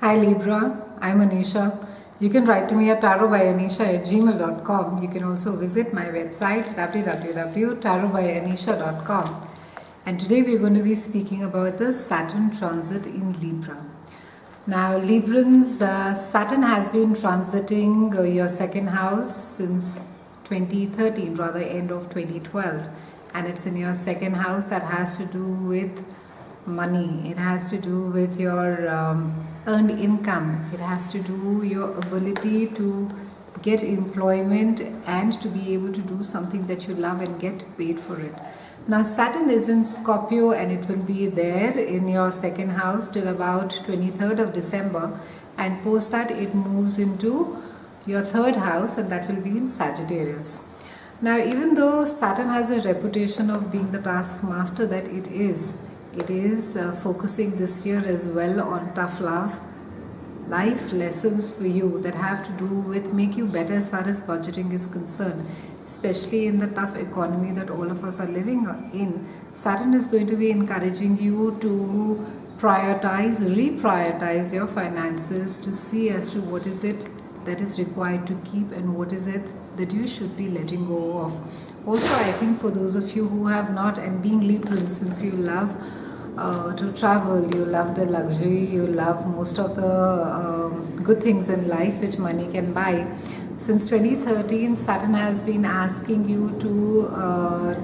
Hi Libra, I'm Anisha. You can write to me at tarotbyanisha@gmail.com. You can also visit my website www.tarotbyanisha.com. And today we're going to be speaking about the Saturn transit in Libra. Now, Librans, Saturn has been transiting your second house since 2013, rather end of 2012, and it's in your second house that has to do with money. It has to do with your earned income. It has to do your ability to get employment and to be able to do something that you love and get paid for it. Now Saturn is in Scorpio and it will be there in your second house till about 23rd of December, and post that it moves into your third house and that will be in Sagittarius. Now even though Saturn has a reputation of being the taskmaster that it is focusing this year as well on tough love, life lessons for you that have to do with make you better as far as budgeting is concerned, especially in the tough economy that all of us are living in. Saturn is going to be encouraging you to reprioritize your finances, to see as to what is it that is required to keep and what is it that you should be letting go of. Also, I think for those of you who have not, and being Libran, since you love to travel, you love the luxury, you love most of the good things in life which money can buy. Since 2013, Saturn has been asking you to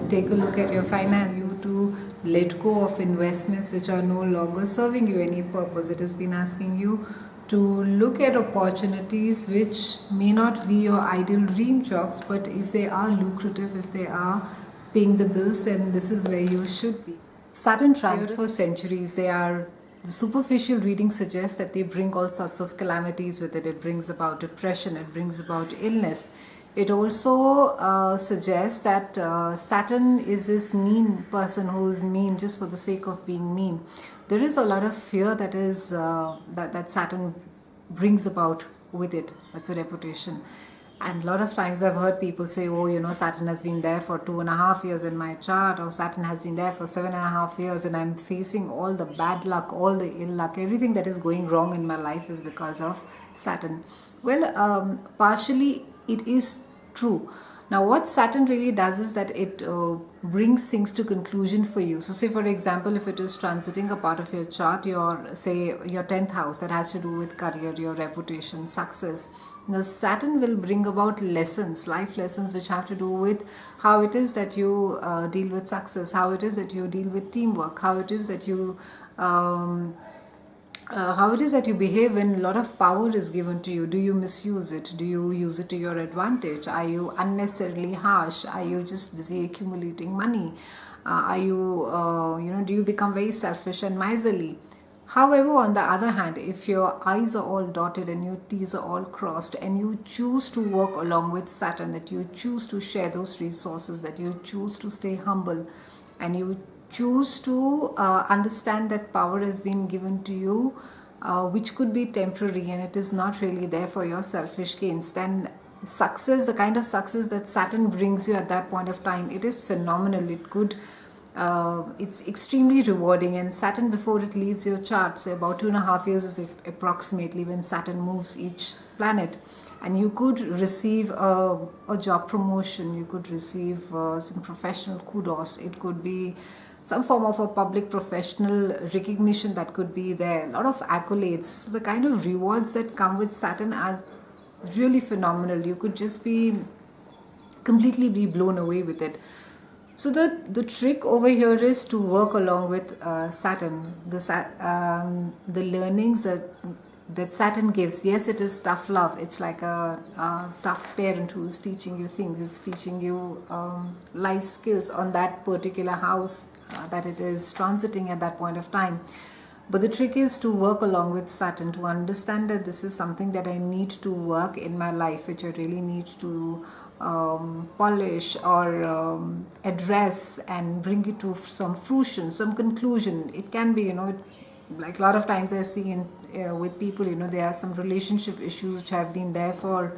take a look at your finance, you to let go of investments which are no longer serving you any purpose. It has been asking you to look at opportunities which may not be your ideal dream jobs, but if they are lucrative, if they are paying the bills, then this is where you should be. Saturn transit for centuries, the superficial reading suggests that they bring all sorts of calamities with it. It brings about depression, it brings about illness. It also suggests that Saturn is this mean person who is mean just for the sake of being mean. There is a lot of fear that is that Saturn brings about with it. That's a reputation. And a lot of times I've heard people say, oh, Saturn has been there for 2.5 years in my chart, or Saturn has been there for 7.5 years, and I'm facing all the bad luck, all the ill luck, everything that is going wrong in my life is because of Saturn. Well, partially it is true. Now what Saturn really does is that it brings things to conclusion for you. So say for example, if it is transiting a part of your chart, your 10th house that has to do with career, your reputation, success. Now Saturn will bring about lessons, life lessons which have to do with how it is that you deal with success, how it is that you deal with teamwork, how it is that you behave when a lot of power is given to you. Do you misuse it? Do you use it to your advantage? Are you unnecessarily harsh? Are you just busy accumulating money? Do you become very selfish and miserly? However, on the other hand, if your I's are all dotted and your T's are all crossed, and you choose to work along with Saturn, that you choose to share those resources, that you choose to stay humble, and you choose to understand that power has been given to you, which could be temporary and it is not really there for your selfish gains, then success, the kind of success that Saturn brings you at that point of time, it is phenomenal. It's extremely rewarding. And Saturn, before it leaves your chart, say about 2.5 years is approximately when Saturn moves each planet, and you could receive a job promotion, you could receive some professional kudos, it could be some form of a public professional recognition that could be there, a lot of accolades. So the kind of rewards that come with Saturn are really phenomenal. You could just completely be blown away with it. So the trick over here is to work along with Saturn. The learnings that Saturn gives. Yes, it is tough love. It's like a tough parent who is teaching you things. It's teaching you life skills on that particular house that it is transiting at that point of time. But the trick is to work along with Saturn, to understand that this is something that I need to work in my life, which I really need to polish or address and bring it to some fruition, some conclusion. It can be, like a lot of times I see with people, there are some relationship issues which have been there for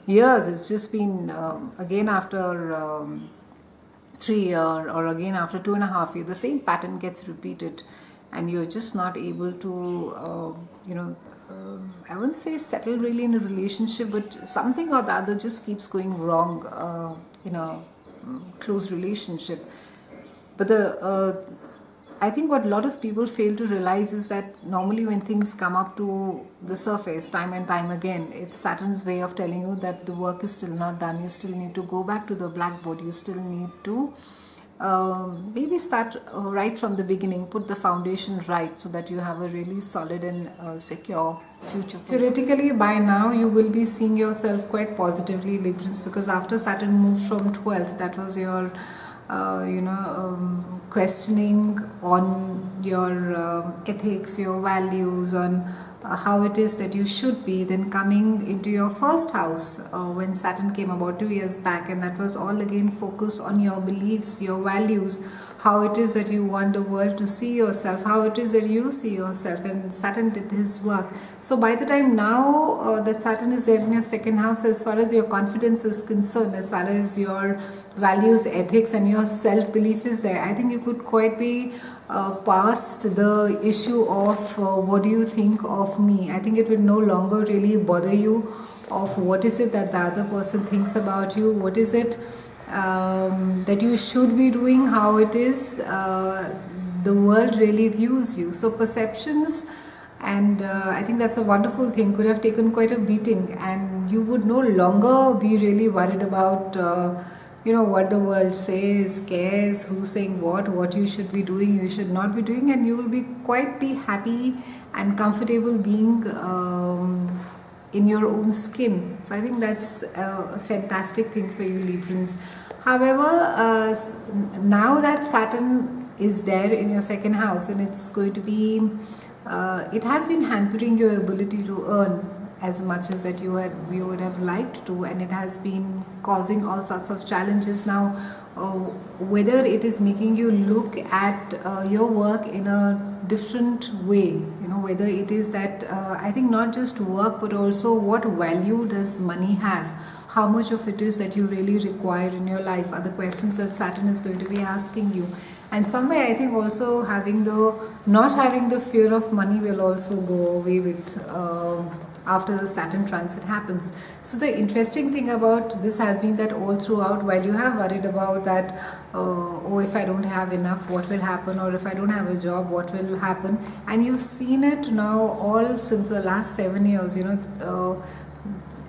years. It's just been again after 3 years or again after 2.5 years, the same pattern gets repeated, and you're just not able to I wouldn't say settle really in a relationship, but something or the other just keeps going wrong in a close relationship. But I think what a lot of people fail to realize is that normally when things come up to the surface time and time again, it's Saturn's way of telling you that the work is still not done. You still need to go back to the blackboard. You still need to maybe start right from the beginning, put the foundation right so that you have a really solid and secure future. Theoretically, by now you will be seeing yourself quite positively, Librans, because after Saturn moved from 12th, that was your questioning on your ethics, your values, on how it is that you should be, then coming into your first house when Saturn came about 2 years back, and that was all again focused on your beliefs, your values, how it is that you want the world to see yourself, how it is that you see yourself, and Saturn did his work. So by the time now that Saturn is there in your second house, as far as your confidence is concerned, as far as your values, ethics and your self-belief is there, I think you could quite be past the issue of what do you think of me. I think it will no longer really bother you of what is it that the other person thinks about you, what is it that you should be doing, how it is the world really views you. So perceptions, and I think that's a wonderful thing, could have taken quite a beating, and you would no longer be really worried about what the world says, cares, who's saying what you should be doing, you should not be doing, and you will be quite happy and comfortable being in your own skin. So I think that's a fantastic thing for you, Librans. However, now that Saturn is there in your second house, and it's going to be it has been hampering your ability to earn as much as that you would have liked to, and it has been causing all sorts of challenges. Now whether it is making you look at your work in a different way, whether it is that I think not just work but also what value does money have, how much of it is that you really require in your life are the questions that Saturn is going to be asking you. And somewhere I think also not having the fear of money will also go away with after the Saturn transit happens. So the interesting thing about this has been that all throughout, while you have worried about that, if I don't have enough, what will happen, or if I don't have a job, what will happen, and you've seen it now all since the last 7 years,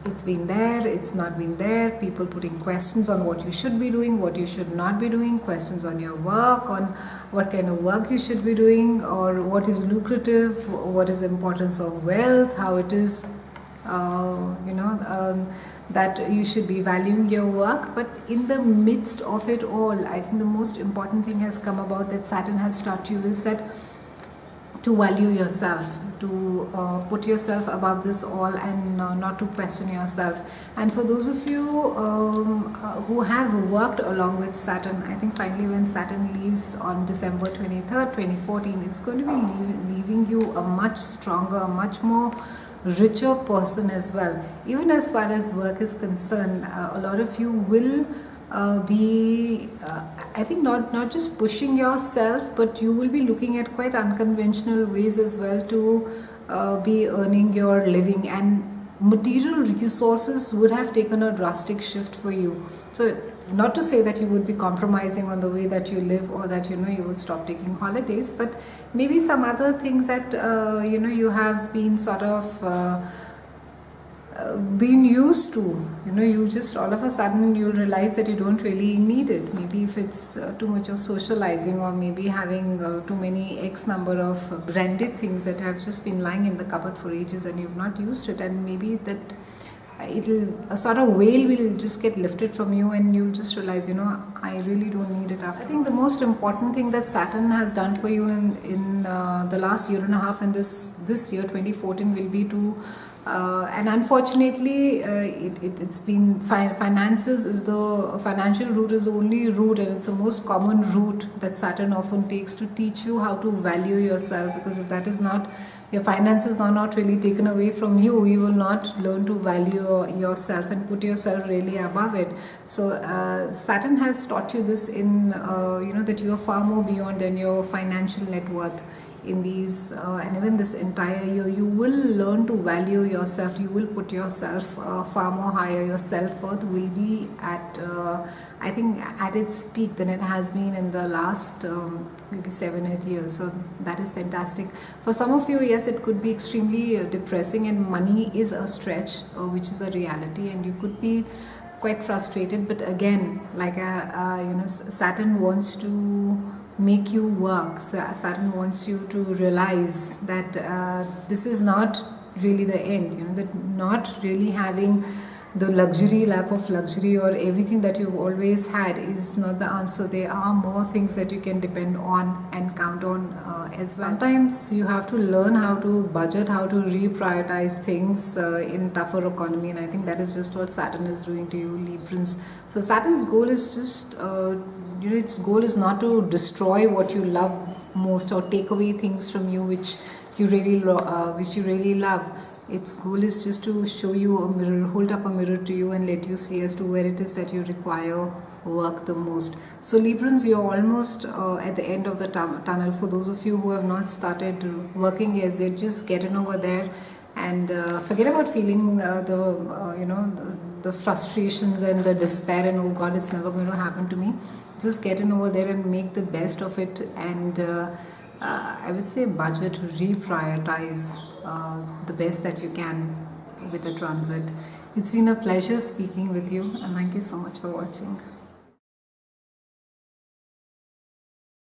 it's been there, it's not been there, people putting questions on what you should be doing, what you should not be doing, questions on your work, on what kind of work you should be doing, or what is lucrative, what is the importance of wealth, how it is that you should be valuing your work. But in the midst of it all, I think the most important thing has come about that Saturn has taught you is that to value yourself, to put yourself above this all, and not to question yourself. And for those of you who have worked along with Saturn, I think finally when Saturn leaves on December 23rd, 2014, it's going to be leaving you a much stronger, a much more richer person as well. Even as far as work is concerned, a lot of you will be I think not just pushing yourself, but you will be looking at quite unconventional ways as well to be earning your living, and material resources would have taken a drastic shift for you. So not to say that you would be compromising on the way that you live, or that you would stop taking holidays, but maybe some other things that you have been sort of been used to, you just all of a sudden you'll realize that you don't really need it. Maybe if it's too much of socializing, or maybe having too many X number of branded things that have just been lying in the cupboard for ages and you've not used it, and maybe that a sort of veil will just get lifted from you, and you'll just realize, I really don't need it after. I think the most important thing that Saturn has done for you in the last year and a half, and this year 2014 will be to and unfortunately it's been finances is the financial route is the only route, and it's the most common route that Saturn often takes to teach you how to value yourself, because if that is not, your finances are not really taken away from you, you will not learn to value yourself and put yourself really above it. So Saturn has taught you this in that you are far more beyond than your financial net worth. in these and even this entire year, you will learn to value yourself. You will put yourself far more higher. Your self-worth will be at I think at its peak than it has been in the last maybe 7-8 years. So that is fantastic. For some of you, yes, it could be extremely depressing, and money is a stretch, which is a reality, and you could be quite frustrated. But again, like Saturn wants to make you work. Saturn wants you to realize that this is not really the end. That not really having the luxury lap of luxury or everything that you've always had is not the answer. There are more things that you can depend on and count on as well. Sometimes you have to learn how to budget, how to reprioritize things in tougher economy, and I think that is just what Saturn is doing to you, Librans. So Saturn's goal is just its goal is not to destroy what you love most or take away things from you which you really love. Its goal is just to show you a mirror, hold up a mirror to you and let you see as to where it is that you require work the most. So Librans, you're almost at the end of the tunnel. For those of you who have not started working as yet, just get in over there and forget about feeling the frustrations and the despair and, oh God, it's never going to happen to me. Just get in over there and make the best of it, and I would say budget, reprioritize the best that you can with the transit. It's been a pleasure speaking with you, and thank you so much for watching.